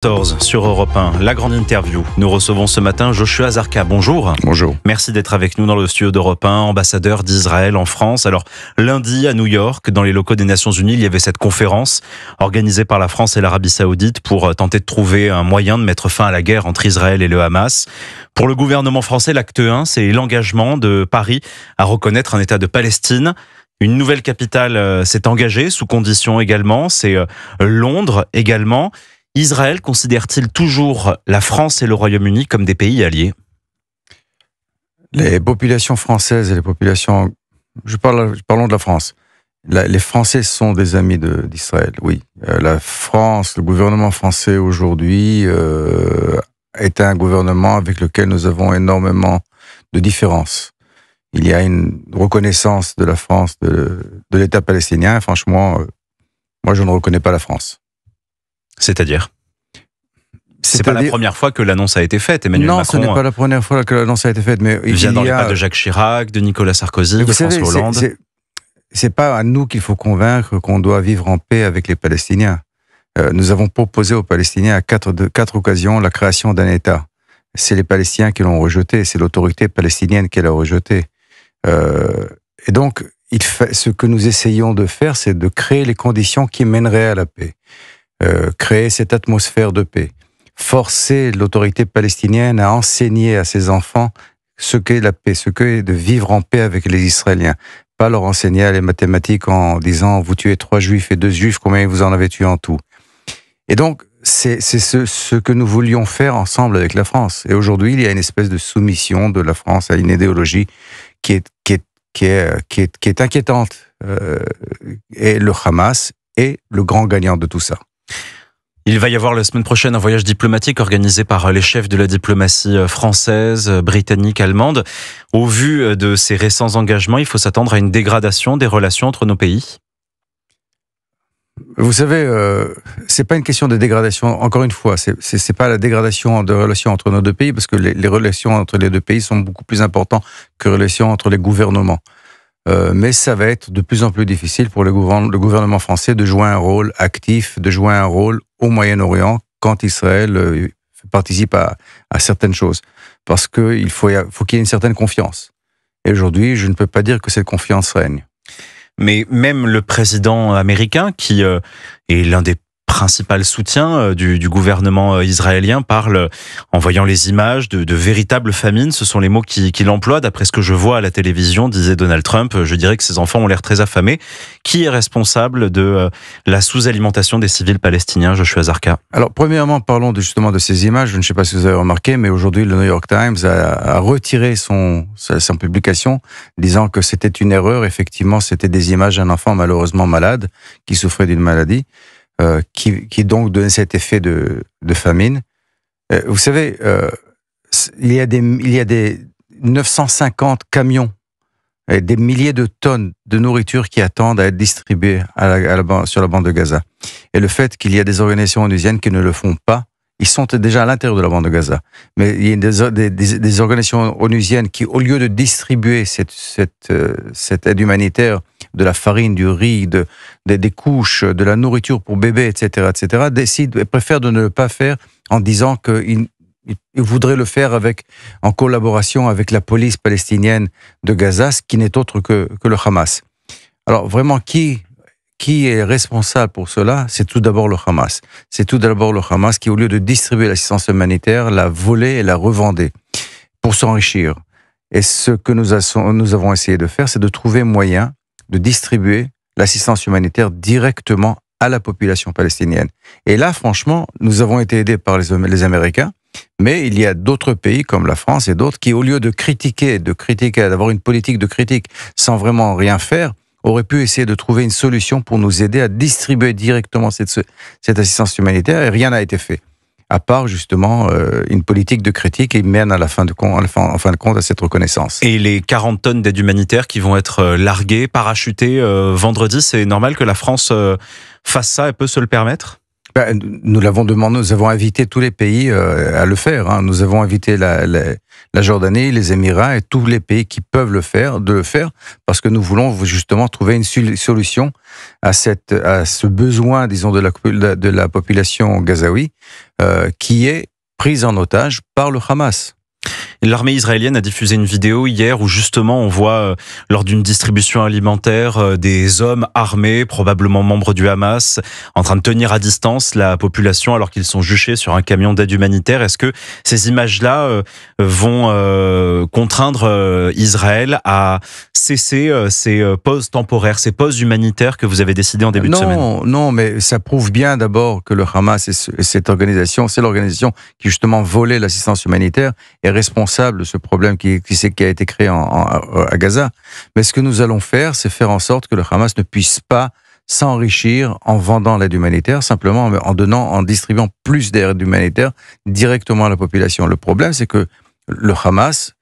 14 sur Europe 1, la grande interview. Nous recevons ce matin Joshua Zarka. Bonjour. Bonjour. Merci d'être avec nous dans le studio d'Europe 1, ambassadeur d'Israël en France. Alors, lundi à New York, dans les locaux des Nations Unies, il y avait cette conférence organisée par la France et l'Arabie Saoudite pour tenter de trouver un moyen de mettre fin à la guerre entre Israël et le Hamas. Pour le gouvernement français, l'acte 1, c'est l'engagement de Paris à reconnaître un État de Palestine. Une nouvelle capitale s'est engagée, sous conditions également, c'est Londres également. Israël considère-t-il toujours la France et le Royaume-Uni comme des pays alliés ? Les populations françaises et les populations... Parlons de la France. Les Français sont des amis d'Israël, oui. La France, le gouvernement français aujourd'hui est un gouvernement avec lequel nous avons énormément de différences. Il y a une reconnaissance de la France, de l'État palestinien. Franchement, moi je ne reconnais pas la France. C'est-à-dire ? C'est pas la première fois que l'annonce a été faite. Emmanuel Macron. Non, ce n'est pas la première fois que l'annonce a été faite. Mais il vient dans les pas de Jacques Chirac, de Nicolas Sarkozy, de François Hollande. C'est pas à nous qu'il faut convaincre qu'on doit vivre en paix avec les Palestiniens. Nous avons proposé aux Palestiniens à quatre occasions la création d'un État. C'est les Palestiniens qui l'ont rejeté, c'est l'autorité palestinienne qui l'a rejeté. Et donc, ce que nous essayons de faire, c'est de créer les conditions qui mèneraient à la paix. Créer cette atmosphère de paix. Forcer l'autorité palestinienne à enseigner à ses enfants ce qu'est la paix, ce qu'est de vivre en paix avec les Israéliens. Pas leur enseigner les mathématiques en disant « vous tuez 3 juifs et 2 juifs, combien vous en avez tué en tout ?» Et donc, c'est ce que nous voulions faire ensemble avec la France. Et aujourd'hui, il y a une espèce de soumission de la France à une idéologie qui est inquiétante. Et le Hamas est le grand gagnant de tout ça. Il va y avoir la semaine prochaine un voyage diplomatique organisé par les chefs de la diplomatie française, britannique, allemande. Au vu de ces récents engagements, il faut s'attendre à une dégradation des relations entre nos pays. Vous savez, c'est pas une question de dégradation. Encore une fois, c'est pas la dégradation de relations entre nos deux pays, parce que les relations entre les deux pays sont beaucoup plus importantes que les relations entre les gouvernements. Mais ça va être de plus en plus difficile pour le gouvernement français de jouer un rôle actif, de jouer un rôle au Moyen-Orient quand Israël participe à certaines choses. Parce qu'il faut qu'il y ait une certaine confiance. Et aujourd'hui, je ne peux pas dire que cette confiance règne. Mais même le président américain, qui est l'un des principal soutien du gouvernement israélien, parle, en voyant les images, de véritables famines. Ce sont les mots qu'il emploie. D'après ce que je vois à la télévision, disait Donald Trump, je dirais que ses enfants ont l'air très affamés. Qui est responsable de la sous-alimentation des civils palestiniens, Joshua Zarka ? Alors, premièrement, parlons justement de ces images. Je ne sais pas si vous avez remarqué, mais aujourd'hui, le New York Times a retiré sa publication, disant que c'était une erreur. Effectivement, c'était des images d'un enfant malheureusement malade, qui souffrait d'une maladie. Qui donc donnait cet effet de famine. Vous savez, il y a des 950 camions et des milliers de tonnes de nourriture qui attendent à être distribuées sur la bande de Gaza. Et le fait qu'il y a des organisations onusiennes qui ne le font pas, ils sont déjà à l'intérieur de la bande de Gaza. Mais il y a des organisations onusiennes qui, au lieu de distribuer cette aide humanitaire, de la farine, du riz, des couches, de la nourriture pour bébés, etc., préfèrent de ne le pas faire en disant qu'ils voudraient le faire en collaboration avec la police palestinienne de Gaza, ce qui n'est autre que le Hamas. Alors vraiment, qui est responsable pour cela? C'est tout d'abord le Hamas. C'est tout d'abord le Hamas qui, au lieu de distribuer l'assistance humanitaire, l'a volée et l'a revendée pour s'enrichir. Et ce que nous avons essayé de faire, c'est de trouver moyen de distribuer l'assistance humanitaire directement à la population palestinienne. Et là, franchement, nous avons été aidés par les Américains, mais il y a d'autres pays comme la France et d'autres qui, au lieu de critiquer, d'avoir une politique de critique sans vraiment rien faire, auraient pu essayer de trouver une solution pour nous aider à distribuer directement cette assistance humanitaire, et rien n'a été fait. À part justement une politique de critique qui mène en fin de compte à cette reconnaissance. Et les 40 tonnes d'aide humanitaire qui vont être larguées, parachutées vendredi, c'est normal que la France fasse ça et peut se le permettre ? Nous l'avons demandé, nous avons invité tous les pays à le faire. Nous avons invité la Jordanie, les Émirats et tous les pays qui peuvent le faire, parce que nous voulons justement trouver une solution à ce besoin, disons, de la population gazaoui, qui est prise en otage par le Hamas. L'armée israélienne a diffusé une vidéo hier où justement on voit lors d'une distribution alimentaire des hommes armés, probablement membres du Hamas, en train de tenir à distance la population alors qu'ils sont juchés sur un camion d'aide humanitaire. Est-ce que ces images-là vont contraindre Israël à cesser ces pauses temporaires, ces pauses humanitaires que vous avez décidé en début de semaine? Non, mais ça prouve bien d'abord que le Hamas et cette organisation, c'est l'organisation qui justement volait l'assistance humanitaire, est responsable de ce problème qui a été créé à Gaza. Mais ce que nous allons faire, c'est faire en sorte que le Hamas ne puisse pas s'enrichir en vendant l'aide humanitaire, simplement en distribuant plus d'aide humanitaire directement à la population. Le problème, c'est que le Hamas,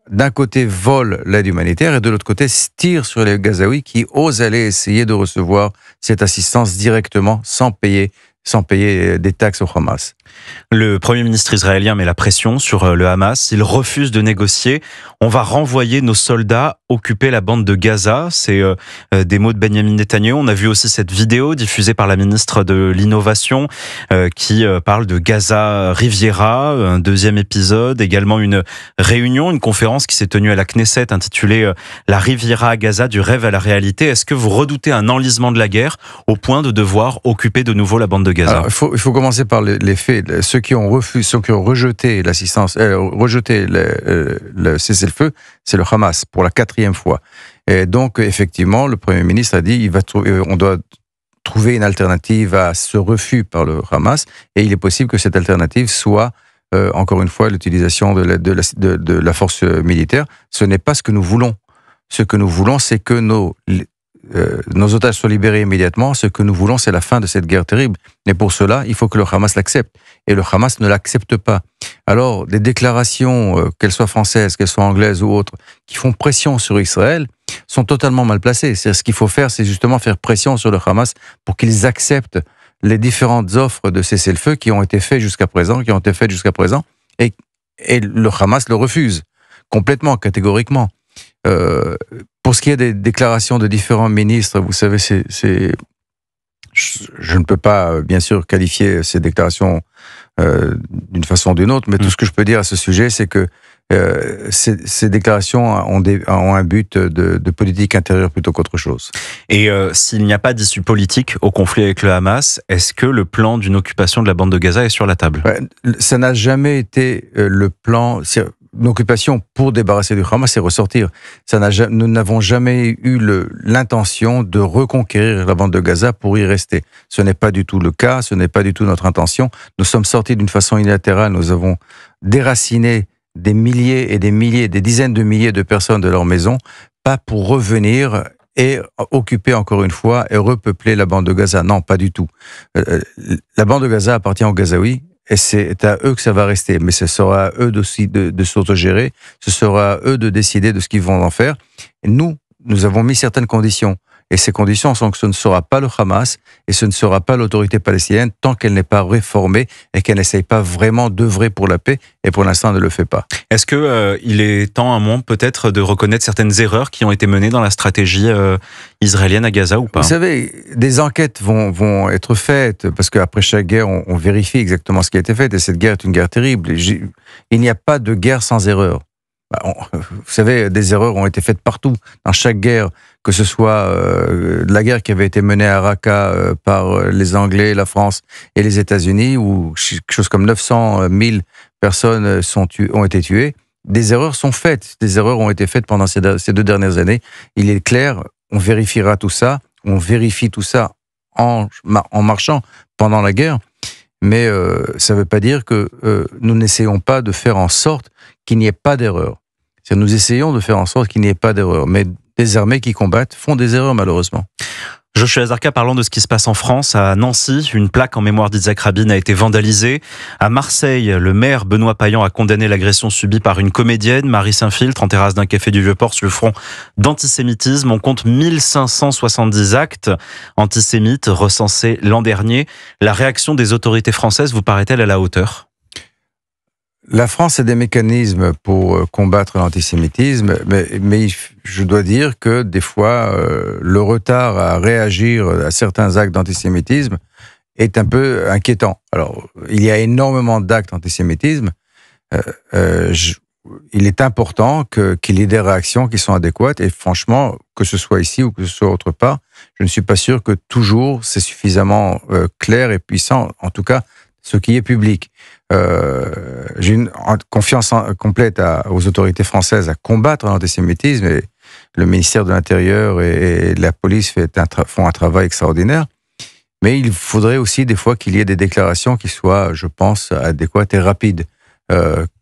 d'un côté, vole l'aide humanitaire et de l'autre côté, tire sur les Gazaouis qui osent aller essayer de recevoir cette assistance directement sans payer des taxes au Hamas. Le Premier ministre israélien met la pression sur le Hamas. Il refuse de négocier. On va renvoyer nos soldats occuper la bande de Gaza. C'est des mots de Benjamin Netanyahou. On a vu aussi cette vidéo diffusée par la ministre de l'Innovation qui parle de Gaza Riviera, un deuxième épisode. Également une réunion, une conférence qui s'est tenue à la Knesset intitulée La Riviera à Gaza, du rêve à la réalité. Est-ce que vous redoutez un enlisement de la guerre au point de devoir occuper de nouveau la bande de Gaza? Alors, il faut commencer par les faits. Ceux qui ont rejeté l'assistance, rejeté le cessez-le-feu, c'est le Hamas pour la 4e fois. Et donc, effectivement, le Premier ministre a dit on doit trouver une alternative à ce refus par le Hamas, et il est possible que cette alternative soit, encore une fois, l'utilisation de la force militaire. Ce n'est pas ce que nous voulons. Ce que nous voulons, c'est que nos otages soient libérés immédiatement. Ce que nous voulons, c'est la fin de cette guerre terrible. Et pour cela, il faut que le Hamas l'accepte. Et le Hamas ne l'accepte pas. Alors, des déclarations, qu'elles soient françaises, qu'elles soient anglaises ou autres, qui font pression sur Israël, sont totalement mal placées. Ce qu'il faut faire, c'est justement faire pression sur le Hamas pour qu'ils acceptent les différentes offres de cessez-le-feu qui ont été faites jusqu'à présent, et le Hamas le refuse complètement, catégoriquement. Pour ce qui est des déclarations de différents ministres, vous savez, je ne peux pas, bien sûr, qualifier ces déclarations d'une façon ou d'une autre, mais tout ce que je peux dire à ce sujet, c'est que ces déclarations ont un but de politique intérieure plutôt qu'autre chose. Et s'il n'y a pas d'issue politique au conflit avec le Hamas, est-ce que le plan d'une occupation de la bande de Gaza est sur la table? Ça n'a jamais été le plan. Une occupation pour débarrasser du Hamas et ressortir. Nous n'avons jamais eu l'intention de reconquérir la bande de Gaza pour y rester. Ce n'est pas du tout le cas, ce n'est pas du tout notre intention. Nous sommes sortis d'une façon unilatérale, nous avons déraciné des milliers et des milliers, des dizaines de milliers de personnes de leur maison, pas pour revenir et occuper encore une fois et repeupler la bande de Gaza. Non, pas du tout. La bande de Gaza appartient aux Gazaouis, et c'est à eux que ça va rester. Mais ce sera à eux aussi de s'autogérer, ce sera à eux de décider de ce qu'ils vont en faire. Et nous avons mis certaines conditions. Et ces conditions sont que ce ne sera pas le Hamas et ce ne sera pas l'autorité palestinienne tant qu'elle n'est pas réformée et qu'elle n'essaye pas vraiment d'œuvrer pour la paix, et pour l'instant elle ne le fait pas. Est-ce que il est temps, un moment peut-être, de reconnaître certaines erreurs qui ont été menées dans la stratégie israélienne à Gaza ou pas? Vous savez, des enquêtes vont être faites, parce qu'après chaque guerre, on vérifie exactement ce qui a été fait, et cette guerre est une guerre terrible. Il n'y a pas de guerre sans erreur. Vous savez, des erreurs ont été faites partout, dans chaque guerre, que ce soit la guerre qui avait été menée à Raqqa par les Anglais, la France et les États-Unis, où quelque chose comme 900 000 personnes ont été tuées. Des erreurs sont faites, des erreurs ont été faites pendant ces 2 dernières années. Il est clair, on vérifiera tout ça, on vérifie tout ça en marchant pendant la guerre, mais ça ne veut pas dire que nous n'essayons pas de faire en sorte qu'il n'y ait pas d'erreur. Nous essayons de faire en sorte qu'il n'y ait pas d'erreur, mais des armées qui combattent font des erreurs, malheureusement. Joshua Azarka, parlant de ce qui se passe en France, à Nancy, une plaque en mémoire d'Yitzhak Rabin a été vandalisée. À Marseille, le maire Benoît Payan a condamné l'agression subie par une comédienne, Marie Saint-Filtre, en terrasse d'un café du Vieux-Port sur le front d'antisémitisme. On compte 1570 actes antisémites recensés l'an dernier. La réaction des autorités françaises vous paraît-elle à la hauteur ? La France a des mécanismes pour combattre l'antisémitisme, mais je dois dire que des fois, le retard à réagir à certains actes d'antisémitisme est un peu inquiétant. Alors, il y a énormément d'actes d'antisémitisme. Il est important qu'il y ait des réactions qui sont adéquates. Et franchement, que ce soit ici ou que ce soit autre part, je ne suis pas sûr que toujours c'est suffisamment clair et puissant. En tout cas, ce qui est public. J'ai une confiance complète aux autorités françaises à combattre l'antisémitisme. Et le ministère de l'Intérieur et la police font un travail extraordinaire. Mais il faudrait aussi des fois qu'il y ait des déclarations qui soient, je pense, adéquates et rapides.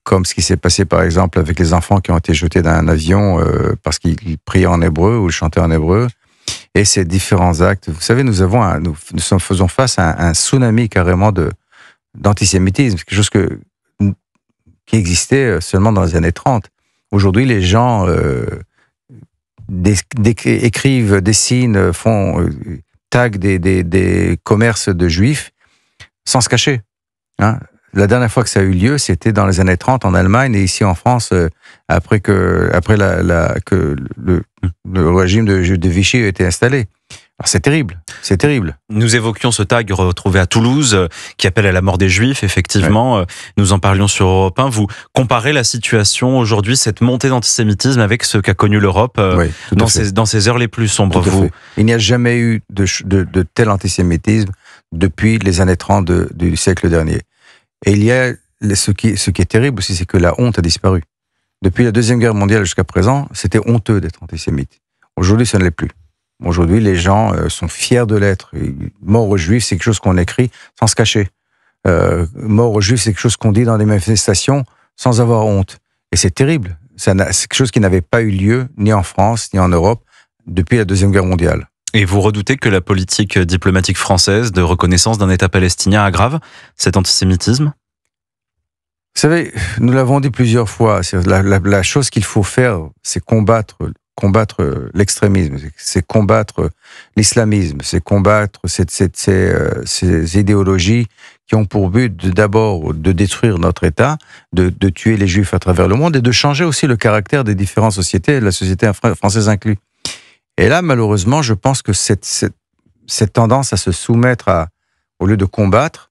Comme ce qui s'est passé par exemple avec les enfants qui ont été jetés d'un avion parce qu'ils priaient en hébreu ou chantaient en hébreu. Et ces différents actes. Vous savez, nous faisons face à un tsunami carrément d'antisémitisme, quelque chose qui existait seulement dans les années 30. Aujourd'hui, les gens écrivent, dessinent, taguent des commerces de juifs sans se cacher. Hein. La dernière fois que ça a eu lieu, c'était dans les années 30 en Allemagne et ici en France, après que le régime de Vichy a été installé. Alors c'est terrible, c'est terrible. Nous évoquions ce tag retrouvé à Toulouse qui appelle à la mort des Juifs, effectivement. Ouais. Nous en parlions sur Europe 1. Vous comparez la situation aujourd'hui, cette montée d'antisémitisme avec ce qu'a connu l'Europe dans ces heures les plus sombres. Il n'y a jamais eu de tel antisémitisme depuis les années 30 du siècle dernier. Et il y a ce qui est terrible aussi, c'est que la honte a disparu. Depuis la Deuxième Guerre mondiale jusqu'à présent, c'était honteux d'être antisémite. Aujourd'hui, ça ne l'est plus. Aujourd'hui, les gens sont fiers de l'être. Mort aux Juifs, c'est quelque chose qu'on écrit sans se cacher. Mort aux Juifs, c'est quelque chose qu'on dit dans des manifestations sans avoir honte. Et c'est terrible. C'est quelque chose qui n'avait pas eu lieu ni en France, ni en Europe depuis la Deuxième Guerre mondiale. Et vous redoutez que la politique diplomatique française de reconnaissance d'un État palestinien aggrave cet antisémitisme ? Vous savez, nous l'avons dit plusieurs fois, la chose qu'il faut faire, c'est combattre l'extrémisme, c'est combattre l'islamisme, c'est combattre ces idéologies qui ont pour but d'abord de détruire notre État, de tuer les Juifs à travers le monde et de changer aussi le caractère des différentes sociétés, la société française inclue. Et là, malheureusement, je pense que cette tendance à se soumettre au lieu de combattre,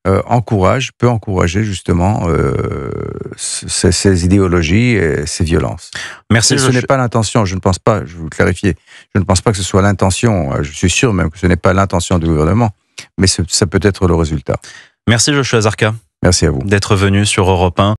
peut encourager justement ces idéologies et ces violences. Merci. Ce n'est pas l'intention, je ne pense pas, je vais vous clarifier, je ne pense pas que ce soit l'intention, je suis sûr même que ce n'est pas l'intention du gouvernement, mais ça peut être le résultat. Merci Joshua Zarka. Merci à vous. D'être venu sur Europe 1.